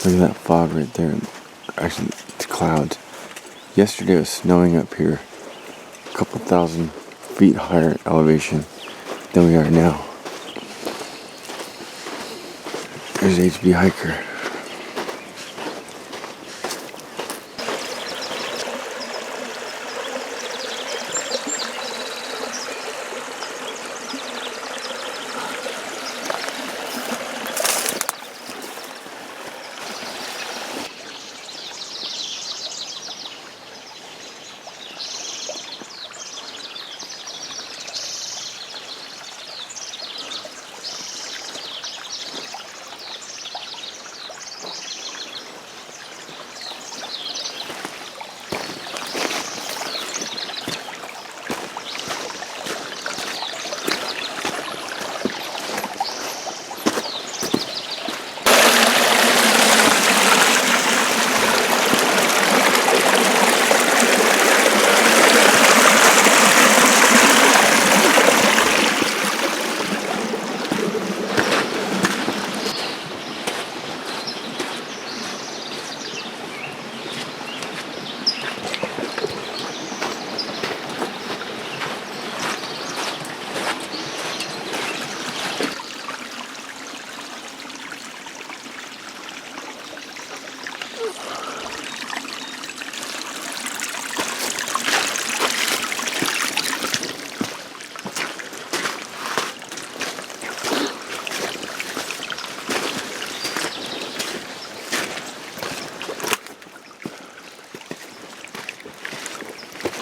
Look at that fog right there. Actually, it's clouds. Yesterday it was snowing up here. A couple thousand feet higher elevation than we are now. There's HB Hiker.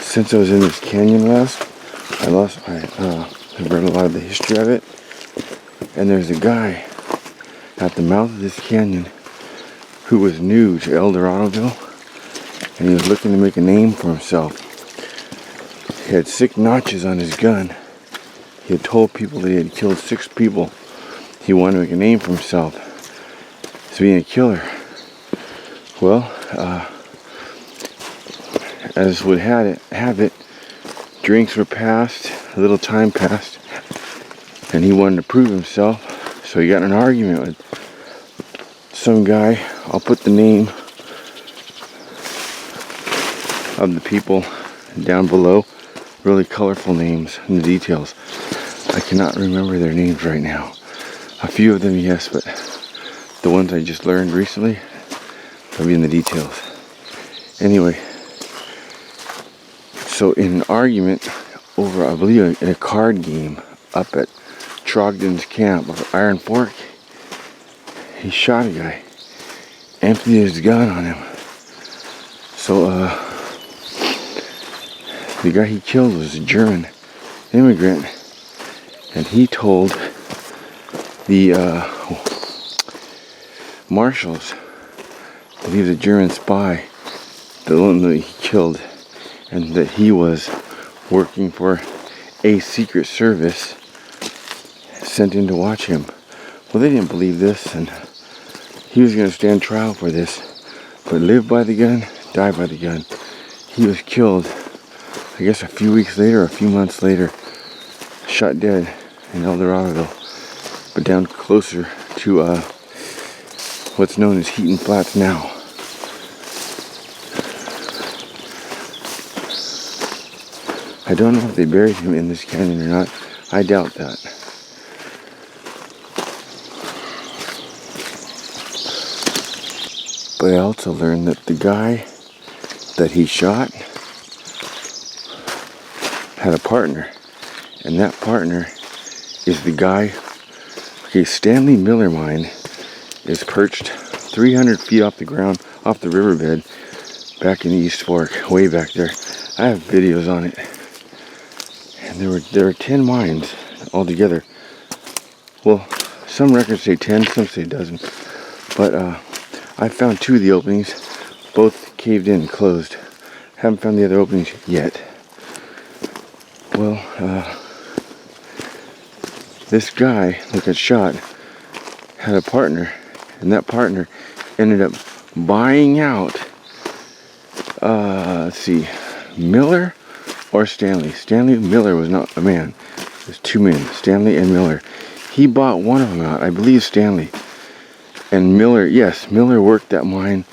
Since I was in this canyon last, I have read a lot of the history of it, and there's a guy at the mouth of this canyon who was new to El Doradoville, and he was looking to make a name for himself. He had 6 notches on his gun. He had told people that he had killed 6 people. He wanted to make a name for himself as being a killer. Well, as would have it, drinks were passed, a little time passed, and he wanted to prove himself, so he got in an argument with some guy. I'll put the name of the people down below, really colorful names and the details. I cannot remember their names right now. A few of them, yes, but the ones I just learned recently, they'll be in the details. Anyway, so in an argument over, I believe, in a card game up at Trogdon's camp of Iron Fork, he shot a guy, emptied his gun on him. So the guy he killed was a German immigrant, and he told the marshals that he was a German spy, the one that he killed, and that he was working for a secret service sent in to watch him. Well, they didn't believe this, and he was going to stand trial for this, but live by the gun, die by the gun. He was killed, I guess a few weeks later, a few months later, shot dead in El Doradoville, but down closer to what's known as Heaton Flats now. I don't know if they buried him in this canyon or not. I doubt that. But I also learned that the guy that he shot had a partner. And that partner is the guy. Okay, Stanley Miller Mine is perched 300 feet off the ground, off the riverbed, back in the East Fork, way back there. I have videos on it. And there are 10 mines altogether. Well, some records say 10, some say a dozen. But I found 2 of the openings, both caved in and closed. Haven't found the other openings yet. Well, this guy that got shot had a partner, and that partner ended up buying out, let's see, Miller or Stanley. Stanley Miller was not a man. There's 2 men, Stanley and Miller. He bought one of them out, I believe Stanley. And Miller, yes, Miller worked that mine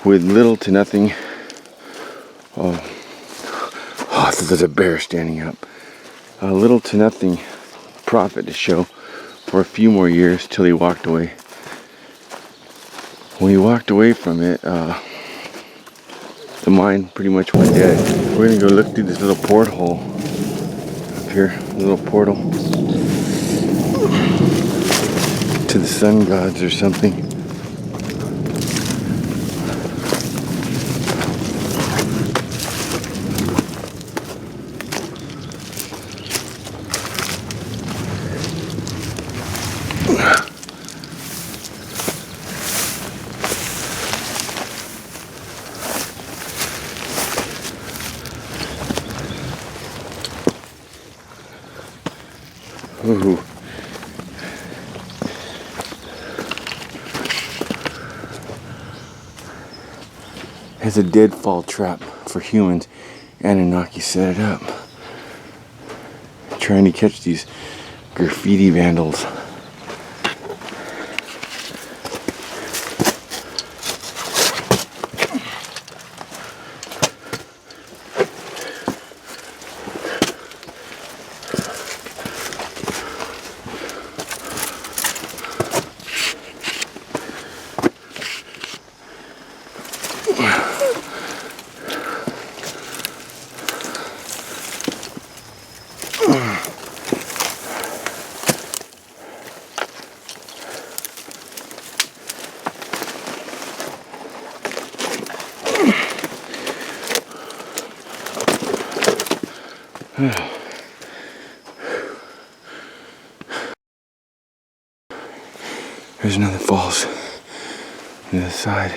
with little to nothing. Oh, there's a bear standing up. Little to nothing profit to show for a few more years till he walked away. When he walked away from it, the mine pretty much went dead. We're gonna go look through this little porthole up here, little portal to the sun gods or something. Ooh. It's a deadfall trap for humans. Anunnaki set it up. Trying to catch these graffiti vandals. There's another falls on the other side.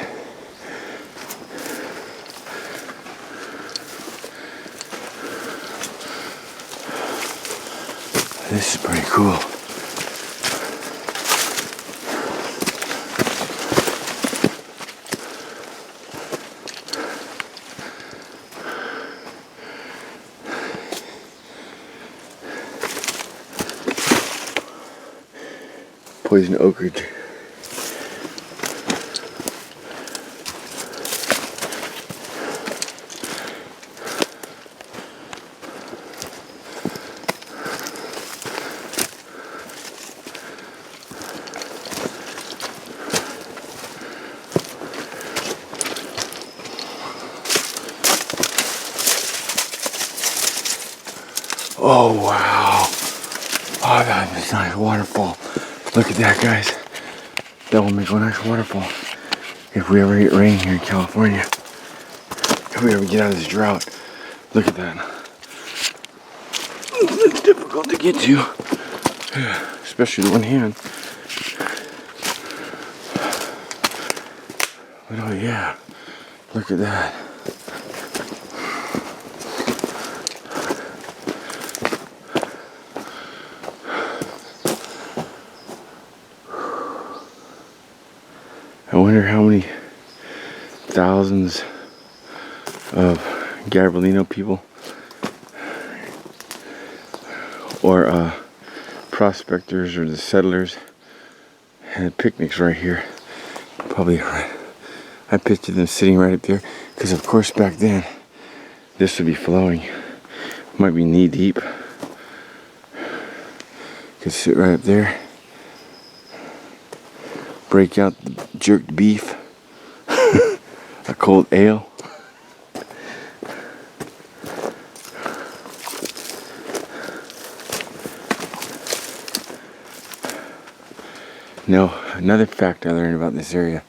This is pretty cool. Poison oak ridge. Oh wow. Oh, that's a nice waterfall. Look at that, guys. That will make a nice waterfall. If we ever get rain here in California. If we ever get out of this drought. Look at that. It's difficult to get to. Especially with one hand. But oh yeah. Look at that. I wonder how many thousands of Gabrielino people or prospectors or the settlers had picnics right here. Probably right. I picture them sitting right up there because of course back then this would be flowing. Might be knee deep. Could sit right up there. Break out the jerked beef, a cold ale. Now, another fact I learned about this area.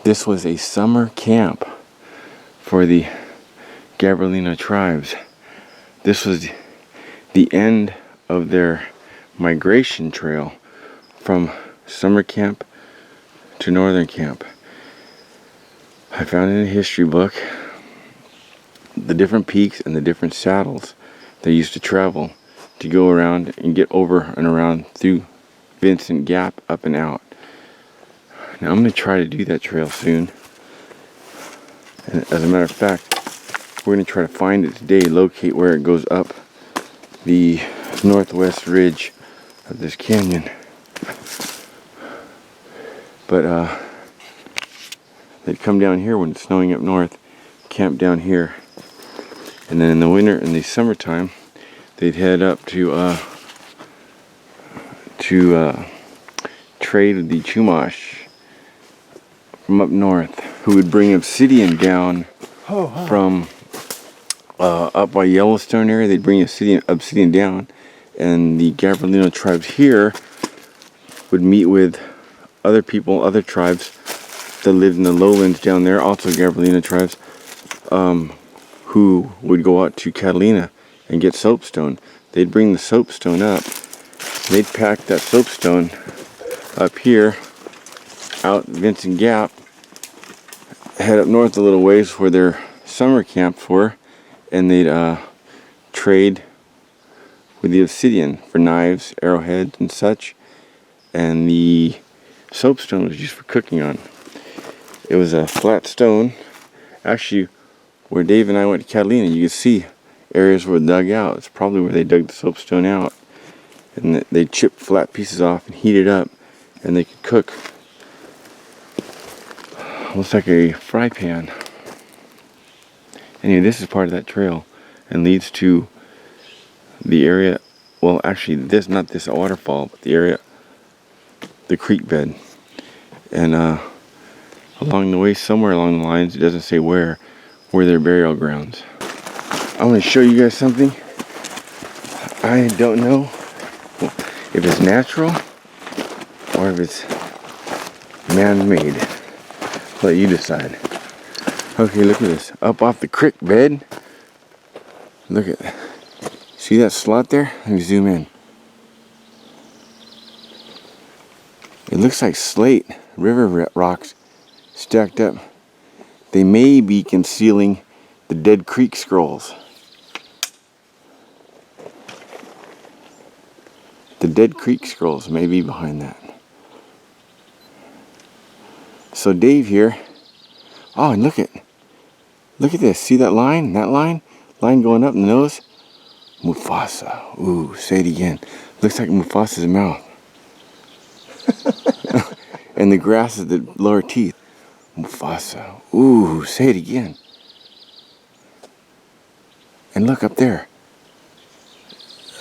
This was a summer camp for the Gabrielino tribes. This was the end of their migration trail from summer camp to northern camp. I found in a history book the different peaks and the different saddles they used to travel to go around and get over and around through Vincent Gap up and out. Now I'm going to try to do that trail soon. And as a matter of fact, we're going to try to find it today, locate where it goes up the northwest ridge of this canyon. But they'd come down here when it's snowing up north, camp down here, and then in the winter, in the summertime, they'd head up to trade with the Chumash from up north, who would bring obsidian down from up by Yellowstone area. They'd bring obsidian down, and the Gabrielino tribes here would meet with other people, other tribes that lived in the lowlands down there, also Gabrielino tribes, who would go out to Catalina and get soapstone. They'd bring the soapstone up. They'd pack that soapstone up here, out Vincent Gap, head up north a little ways where their summer camps were, and they'd trade with the obsidian for knives, arrowheads, and such. And the soapstone was used for cooking on. It was a flat stone. Actually, where Dave and I went to Catalina, you could see areas were dug out. It's probably where they dug the soapstone out. And they chipped flat pieces off and heat it up, and they could cook. Looks like a fry pan. Anyway, this is part of that trail and leads to the area. Well, actually, not this waterfall, but the area, the creek bed. And along the way, somewhere along the lines, it doesn't say where, were their burial grounds. I want to show you guys something. I don't know if it's natural or if it's man-made. Let you decide. Okay, look at this. Up off the creek bed. Look at that. See that slot there? Let me zoom in. It looks like slate, river rocks stacked up. They may be concealing the Dead Creek scrolls. The Dead Creek scrolls may be behind that. So Dave here. Oh, and look at this. See that line? That line? Line going up in the nose? Mufasa. Ooh, say it again. Looks like Mufasa's mouth. And the grass is the lower teeth. Mufasa. Ooh, say it again. And look up there.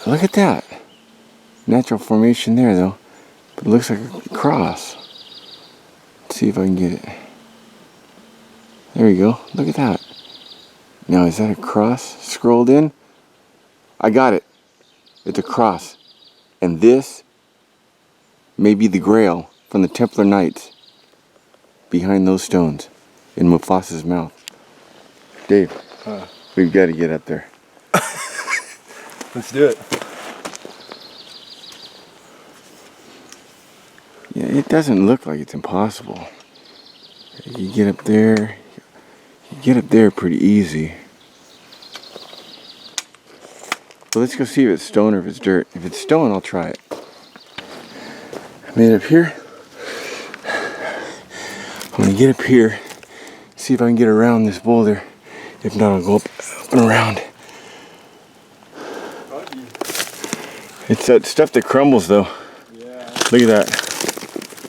Look at that. Natural formation there though. But it looks like a cross. Let's see if I can get it. There we go. Look at that. Now is that a cross scrolled in? I got it. It's a cross. And this may be the Grail from the Templar Knights behind those stones in Mufasa's mouth. Dave, we've got to get up there. Let's do it. Yeah, it doesn't look like it's impossible. You get up there, pretty easy. But let's go see if it's stone or if it's dirt. If it's stone, I'll try it. I made it up here. I'm gonna get up here, see if I can get around this boulder. If not, I'll go up and around. It's that stuff that crumbles though. Yeah. Look at that.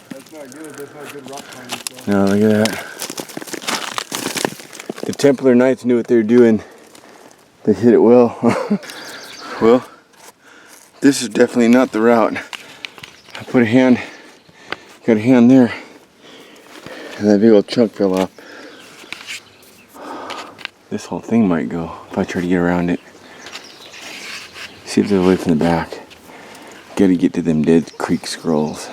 That's not good. That's not good rock climbing stuff. No, look at that. The Templar Knights knew what they were doing. They hit it well. Well, this is definitely not the route. I put a hand, got a hand there, and that big old chunk fell off. This whole thing might go if I try to get around it. See if there's a way from the back. Gotta get to them Dead Creek scrolls.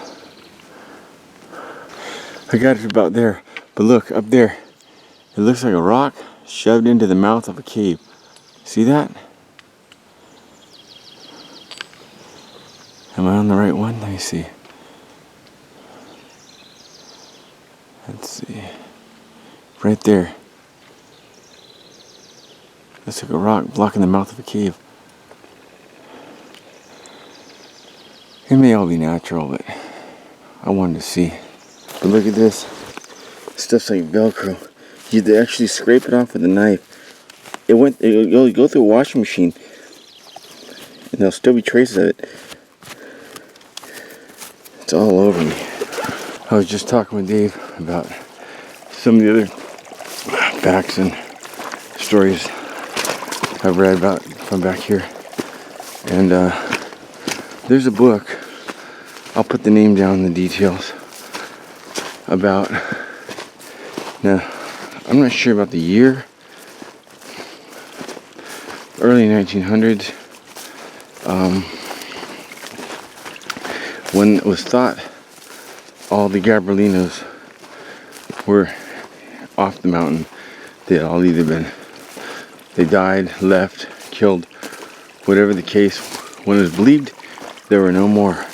I got it about there, but look up there. It looks like a rock shoved into the mouth of a cave. See that? Am I on the right one? Let me see. Let's see. Right there. Looks like a rock blocking the mouth of a cave. It may all be natural, but I wanted to see. But look at this. Stuff's like Velcro. You'd actually scrape it off with a knife. You'll go through a washing machine, and there'll still be traces of it. It's all over me. I was just talking with Dave about some of the other facts and stories I've read about from back here. And there's a book, I'll put the name down in the details, about, now I'm not sure about the year, early 1900s, when it was thought all the Gabrielinos were off the mountain. They had all either been, they died, left, killed, whatever the case. When it was believed there were no more.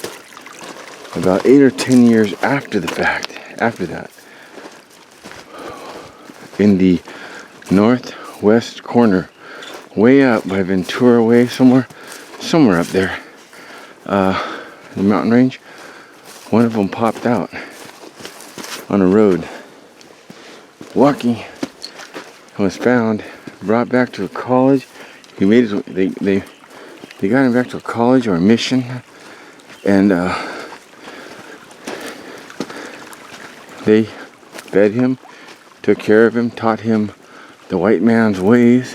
About 8 or 10 years after the fact, after that, in the northwest corner, way up by Ventura Way, somewhere up there, the mountain range, one of them popped out on a road, walking, and was found, brought back to a college. He made his, they got him back to a college or a mission, and they fed him, took care of him, taught him the white man's ways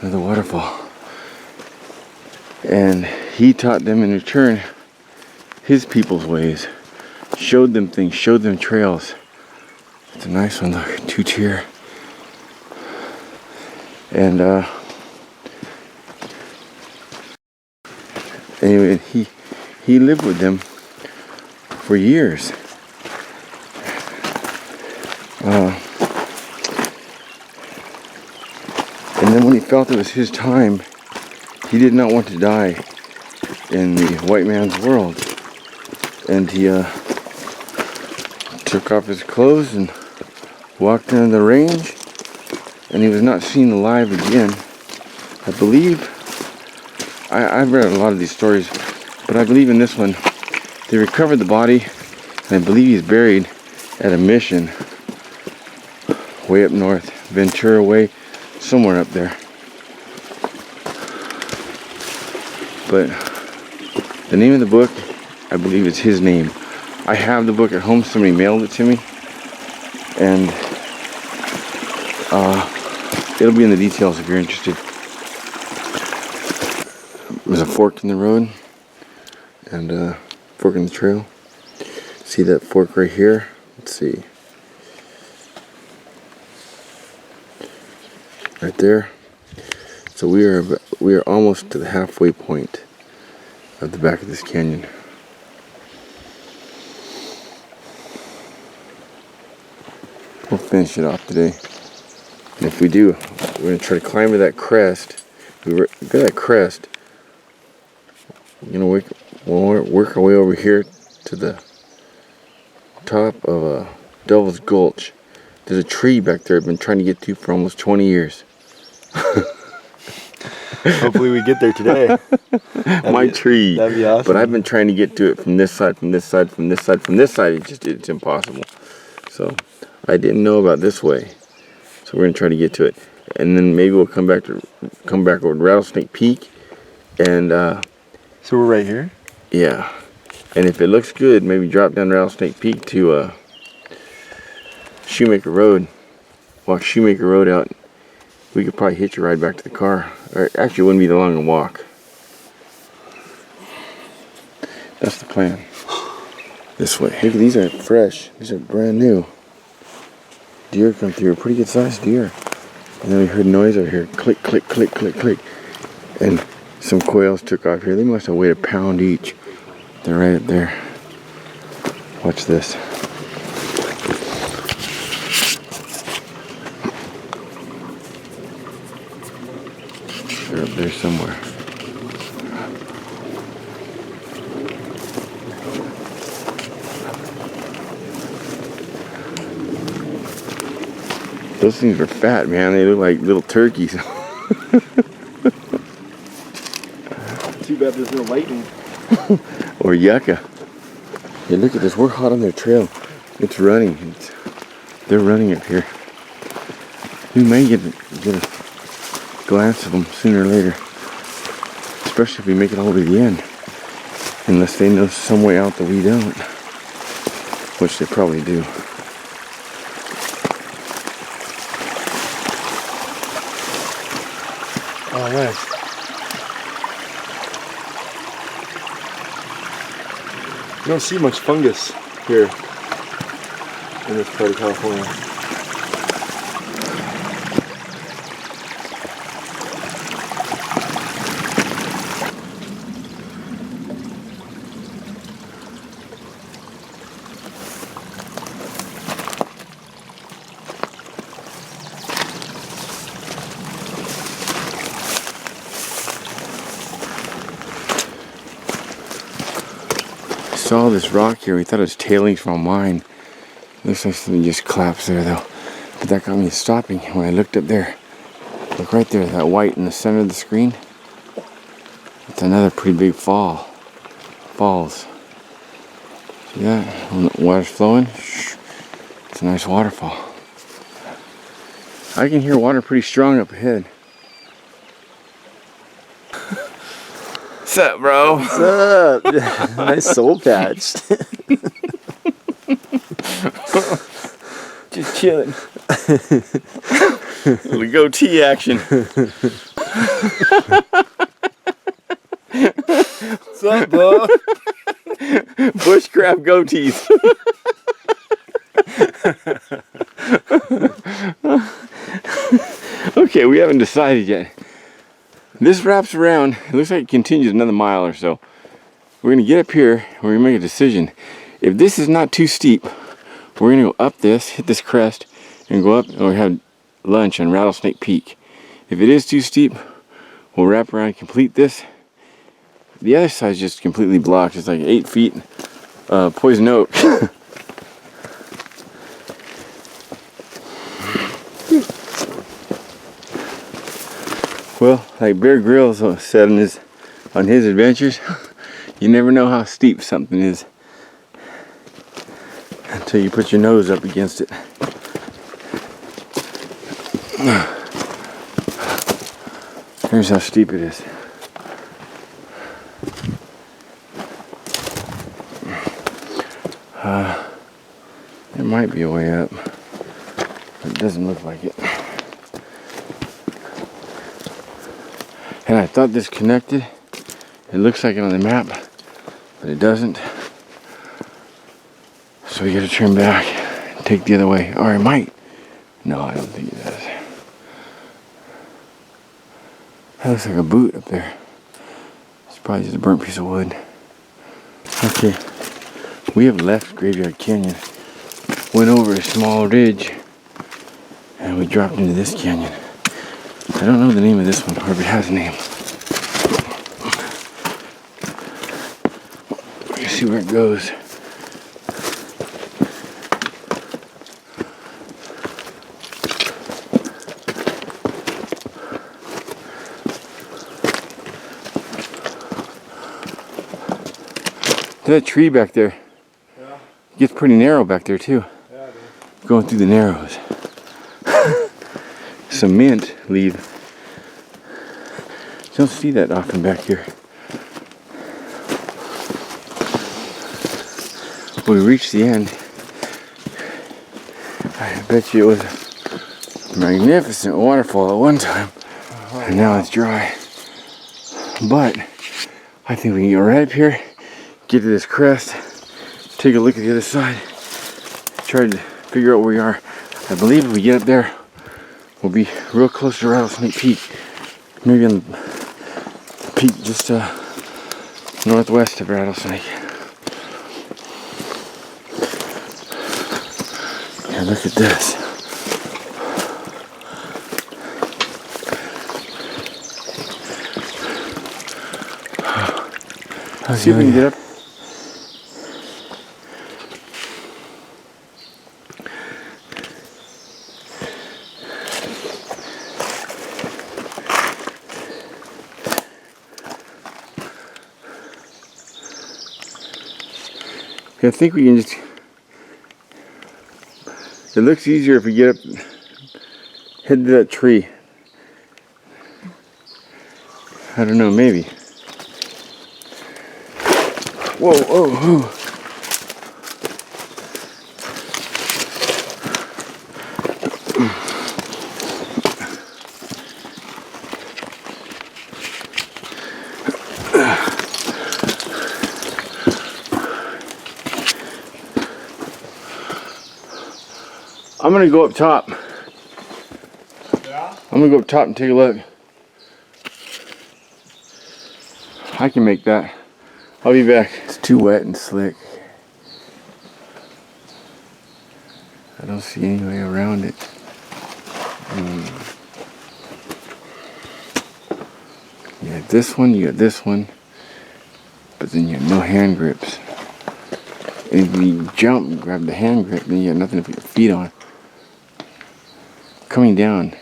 of the waterfall. And he taught them in return his people's ways, showed them things, showed them trails. It's a nice one, look, 2-tier. And anyway, he lived with them for years. And then when he felt it was his time, he did not want to die in the white man's world. And he took off his clothes and walked into the range, and he was not seen alive again. I believe, I've read a lot of these stories, but I believe in this one, they recovered the body, and I believe he's buried at a mission way up north, Ventura Way, somewhere up there. But the name of the book, I believe it's his name. I have the book at home, somebody mailed it to me, and it'll be in the details if you're interested. There's a fork in the road, and a fork in the trail. See that fork right here? Let's see. Right there. So we are almost to the halfway point of the back of this canyon. We'll finish it off today. And if we do, we're going to try to climb to that crest. We got that crest. We'll work our way over here to the top of Devil's Gulch. There's a tree back there I've been trying to get to for almost 20 years. Hopefully we get there today. Tree. That'd be awesome. But I've been trying to get to it from this side, from this side, from this side, from this side. It's impossible. So I didn't know about this way. So we're gonna try to get to it, and then maybe we'll come back over to Rattlesnake Peak, and so we're right here. Yeah, and if it looks good, maybe drop down Rattlesnake Peak to Shoemaker Road. Walk Shoemaker Road out. We could probably hitch a ride back to the car. Or actually, it wouldn't be that long a walk. That's the plan. This way. Look, these aren't fresh. These are brand new. Deer come through. A pretty good sized deer. And then we heard noise over here. Click, click, click, click, click. And some quails took off here. They must have weighed a pound each. They're right up there. Watch this. They're up there somewhere. Those things are fat, man. They look like little turkeys. Too bad there's no lightning. Or yucca. Hey, look at this. We're hot on their trail. It's running. They're running up here. We may get a glance of them sooner or later. Especially if we make it all the way to the end. Unless they know some way out that we don't. which they probably do. Oh, nice. You don't see much fungus here in this part of California. Saw this rock here. We thought it was tailings from a mine. Looks like something just collapsed there though. But that got me stopping when I looked up there. Look right there, that white in the center of the screen. It's another pretty big falls. See that? When the water's flowing, it's a nice waterfall. I can hear water pretty strong up ahead. What's up, bro? What's up? Nice soul patch. Just chilling. Little goatee action. What's up, bro? Bushcraft goatees. Okay, we haven't decided yet. This wraps around. It looks like it continues another mile or so. We're gonna get up here. We're gonna make a decision. If this is not too steep, we're gonna go up this, hit this crest, and go up and we have lunch on Rattlesnake Peak. If it is too steep, we'll wrap around and complete this. The other side is just completely blocked. It's like 8 feet poison oak. Well, like Bear Grylls said on his adventures, you never know how steep something is until you put your nose up against it. Here's how steep it is. There might be a way up, but it doesn't look like it. And I thought this connected. It looks like it on the map, but it doesn't. So we gotta turn back and take the other way. Or it might. No, I don't think it does. That looks like a boot up there. It's probably just a burnt piece of wood. Okay. We have left Graveyard Canyon. Went over a small ridge and we dropped into this canyon. I don't know the name of this one, or if it has a name. Let's see where it goes. That tree back there. Yeah. Gets pretty narrow back there too. Yeah, it is. Going through the narrows. Cement leaf. Don't see that often back here. We reached the end. I bet you it was a magnificent waterfall at one time, and now it's dry. But I think we can get right up here, get to this crest, take a look at the other side, try to figure out where we are. I believe if we get up there, we'll be real close to Rattlesnake Peak. Maybe on the peak just northwest of Rattlesnake. Yeah, look at this. Let's see if we can get up. I think we can just, it looks easier if we get up, head to that tree. I don't know, maybe. Whoa, whoa, whoa. I'm gonna go up top. Yeah? I'm gonna go up top and take a look. I can make that. I'll be back. It's too wet and slick. I don't see any way around it. You got this one, you got this one, but then you have no hand grips. And if you jump and grab the hand grip, then you have nothing to put your feet on. Coming down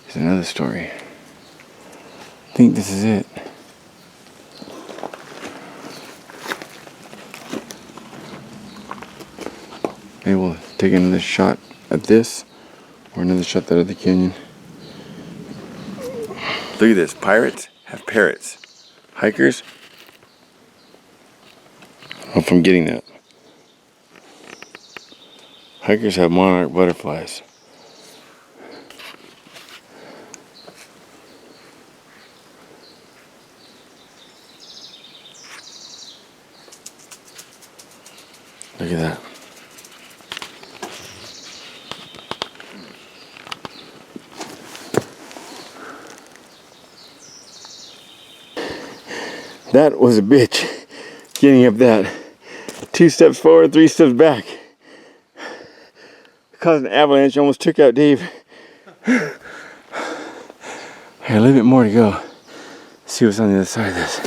is another story. I think this is it. Maybe we'll take another shot at this, or another shot at that other canyon. Look at this. Pirates have parrots. Hikers. Oh, I'm getting that. Hikers have monarch butterflies. Look at that. That was a bitch, getting up that. 2 steps forward, 3 steps back. Caused an avalanche, almost took out Dave. I got a little bit more to go. See what's on the other side of this.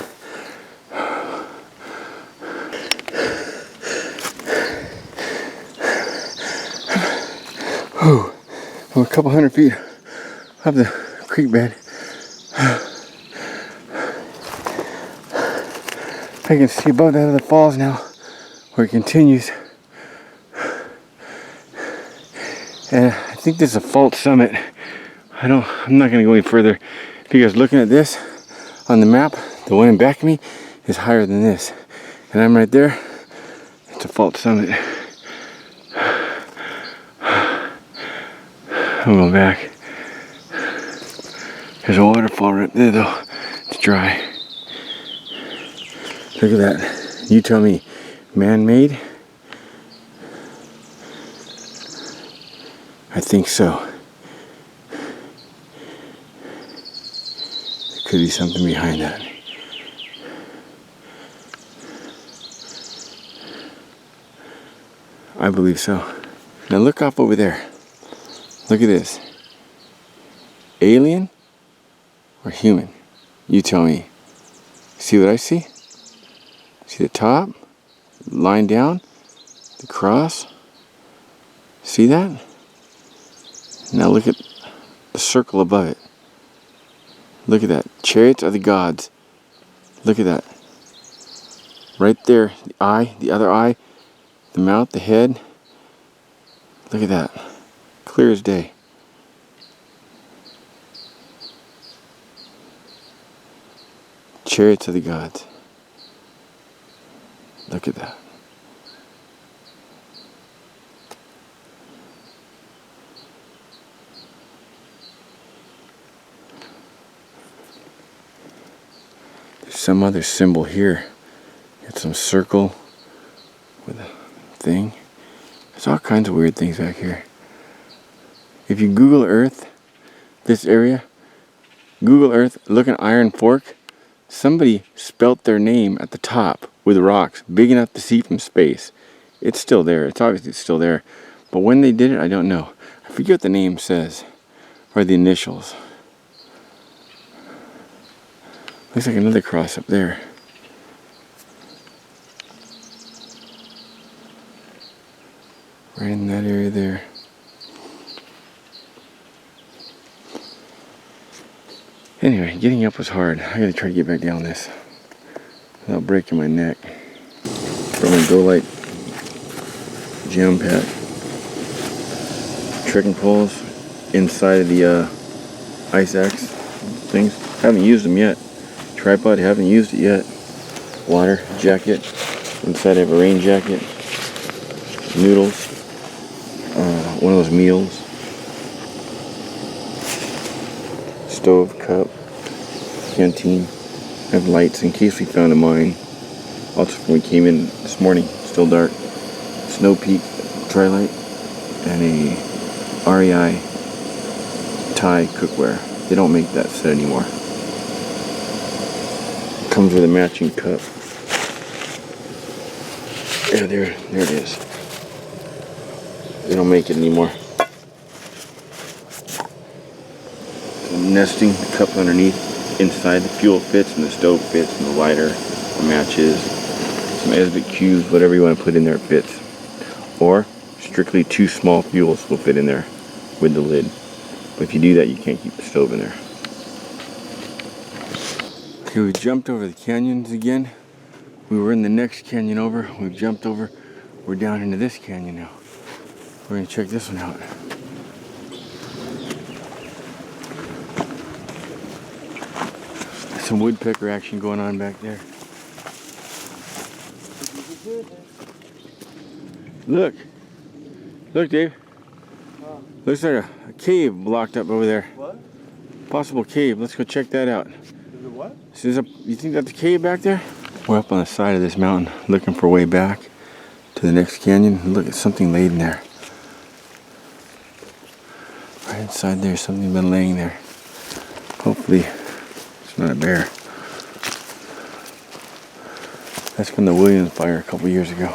Whew. I'm a couple hundred feet up the creek bed. I can see above that of the falls now, where it continues. And I think this is a false summit. I'm not gonna go any further. If you guys looking at this on the map, the one in back of me is higher than this. And I'm right there. It's a false summit. I'm going back. There's a waterfall right there though. It's dry. Look at that. You tell me, man-made? I think so. There could be something behind that. I believe so. Now look off over there. Look at this. Alien or human? You tell me. See what I see? See the top? Line down? The cross? See that? Now look at the circle above it. Look at that. Chariots of the gods. Look at that. Right there. The eye, the other eye, the mouth, the head. Look at that. Clear as day. Chariots of the gods. Look at that. There's some other symbol here. Got some circle with a thing. There's all kinds of weird things back here. If you Google Earth, this area, Google Earth, look at Iron Fork, somebody spelt their name at the top with rocks, big enough to see from space. It's still there. It's obviously still there. But when they did it, I don't know. I forget what the name says, or the initials. Looks like another cross up there. Right in that area there. Anyway, getting up was hard. I gotta try to get back down this without breaking my neck. From a Go-Lite jam pack. Trekking poles inside of the Ice Axe things. Haven't used them yet. Tripod, haven't used it yet. Water jacket. Inside I have a rain jacket. Noodles. One of those meals. Stove, cup, canteen. I have lights in case we found a mine. Also when we came in this morning, still dark. Snow Peak, tri-light. and a REI Thai cookware. They don't make that set anymore. Comes with a matching cup. Yeah, there it is. They don't make it anymore. So nesting, the cup underneath, inside the fuel fits and the stove fits and the lighter, the matches, some Esbitt cubes, whatever you want to put in there fits. Or strictly 2 small fuels will fit in there with the lid. But if you do that, you can't keep the stove in there. Okay, we jumped over the canyons again. We were in the next canyon over. We jumped over. We're down into this canyon now. We're gonna check this one out. Some woodpecker action going on back there. Look. Look, Dave. Looks like a cave blocked up over there. What? Possible cave. Let's go check that out. Is it what? You think that's a cave back there? We're up on the side of this mountain looking for a way back to the next canyon. Look, at something laid in there. Right inside there, something been laying there. Hopefully it's not a bear. That's from the Williams fire a couple years ago.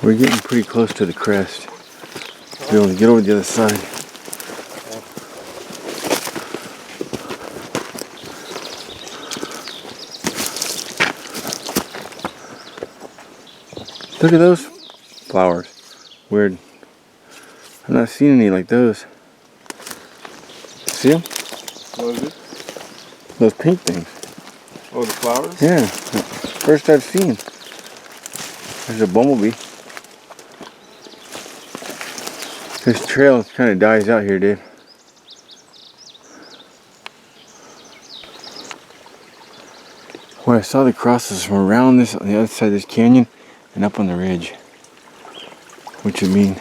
We're getting pretty close to the crest. Be able to get over the other side. Look at those flowers. Weird. I've not seen any like those. See them? What is it? Those pink things. Oh, the flowers? Yeah. First I've seen. There's a bumblebee. This trail kind of dies out here, Dave. Well, I saw the crosses from around this, on the other side of this canyon, and up on the ridge. Which would mean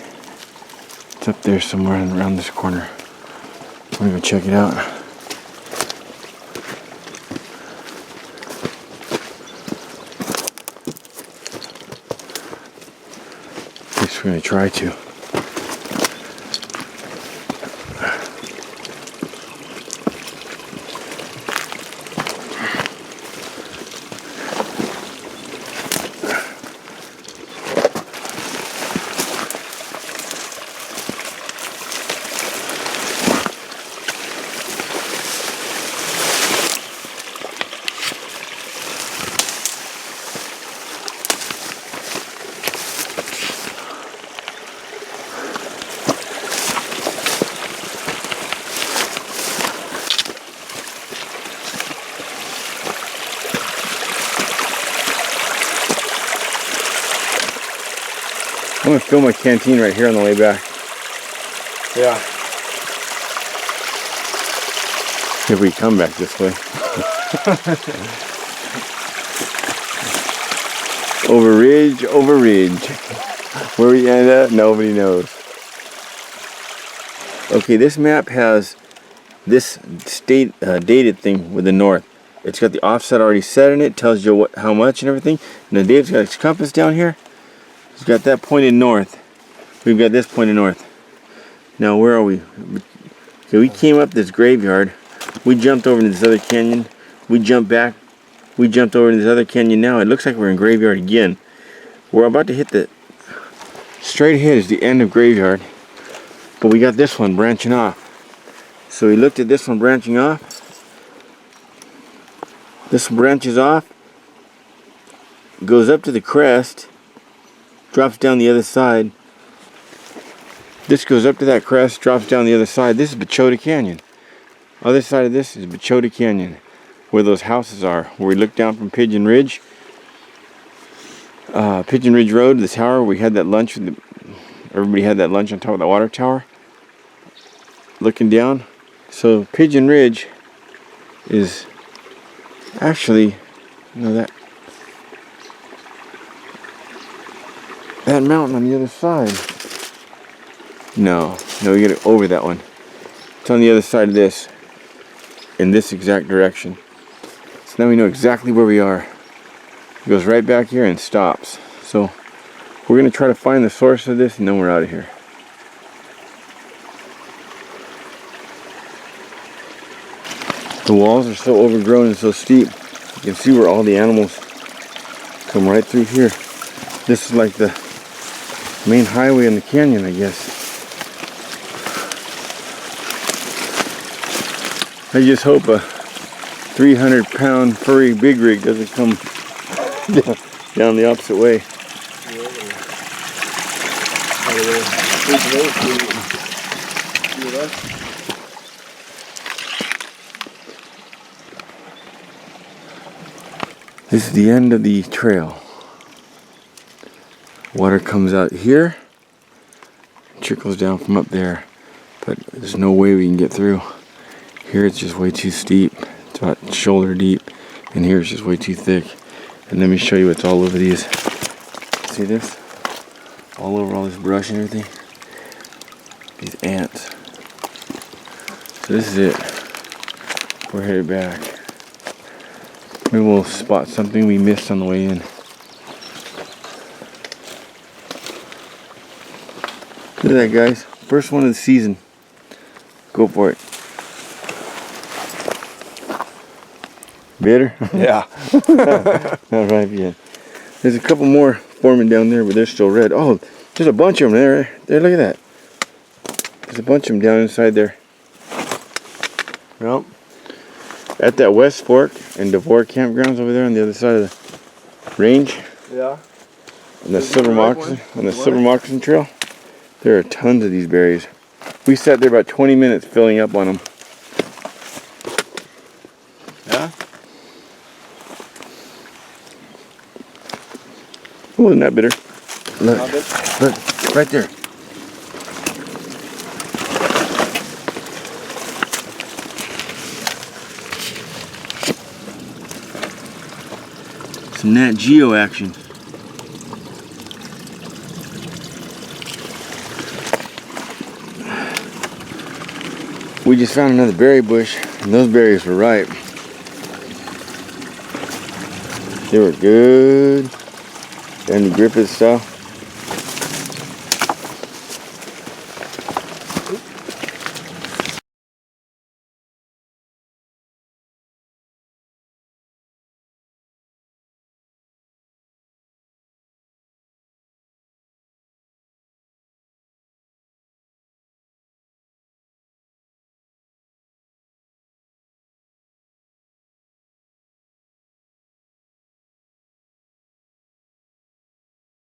it's up there somewhere around this corner. I'm gonna go check it out. At least we're gonna try to. I'm gonna fill my canteen right here on the way back. Yeah. If we come back this way. Over ridge. Where we end up, nobody knows. Okay, this map has this dated thing with the north. It's got the offset already set in it, tells you how much and everything. And then Dave's got his compass down here. He's got that pointed north. We've got this pointed north. Now where are we? Okay, we came up this graveyard. We jumped over into this other canyon. We jumped back. We jumped over into this other canyon now. It looks like we're in graveyard again. We're about to hit the... Straight ahead is the end of graveyard. But we got this one branching off. So we looked at this one branching off. This one branches off. Goes up to the crest. Drops down the other side. This goes up to that crest, drops down the other side. This is Bachota Canyon. Other side of this is Bachota Canyon, where those houses are. Where we look down from Pigeon Ridge. Pigeon Ridge Road, the tower. We had that lunch. Everybody had that lunch on top of the water tower. Looking down. So Pigeon Ridge is actually, that mountain on the other side. No, we gotta over that one. It's on the other side of this, in this exact direction. So now we know exactly where we are. It goes right back here and stops. So we're gonna try to find the source of this and then we're out of here. The walls are so overgrown and so steep. You can see where all the animals come right through here. This is like the main highway in the canyon, I guess. I just hope a 300-pound furry big rig doesn't come down the opposite way. This is the end of the trail. Water comes out here, trickles down from up there, but there's no way we can get through. Here it's just way too steep. It's about shoulder deep, and here it's just way too thick. And let me show you what's all over these. See this? All over all this brush and everything. These ants. So this is it. We're headed back. Maybe we'll spot something we missed on the way in. Look at that, guys. First one of the season. Go for it. Bitter? Yeah. Not ripe yet. There's a couple more forming down there, but they're still red. Oh, there's a bunch of them there. There, look at that. There's a bunch of them down inside there. Yep. At that West Fork and Devore campgrounds over there on the other side of the range, Yeah. on the Is Silver it the right Moccasin, one? on the The Silver one? Moccasin Trail, there are tons of these berries. We sat there about 20 minutes filling up on them. Yeah. Oh, isn't that bitter? Look, Not bad. look, right there. Some Nat Geo action. We just found another berry bush, and those berries were ripe. They were good. Andy Griffith style.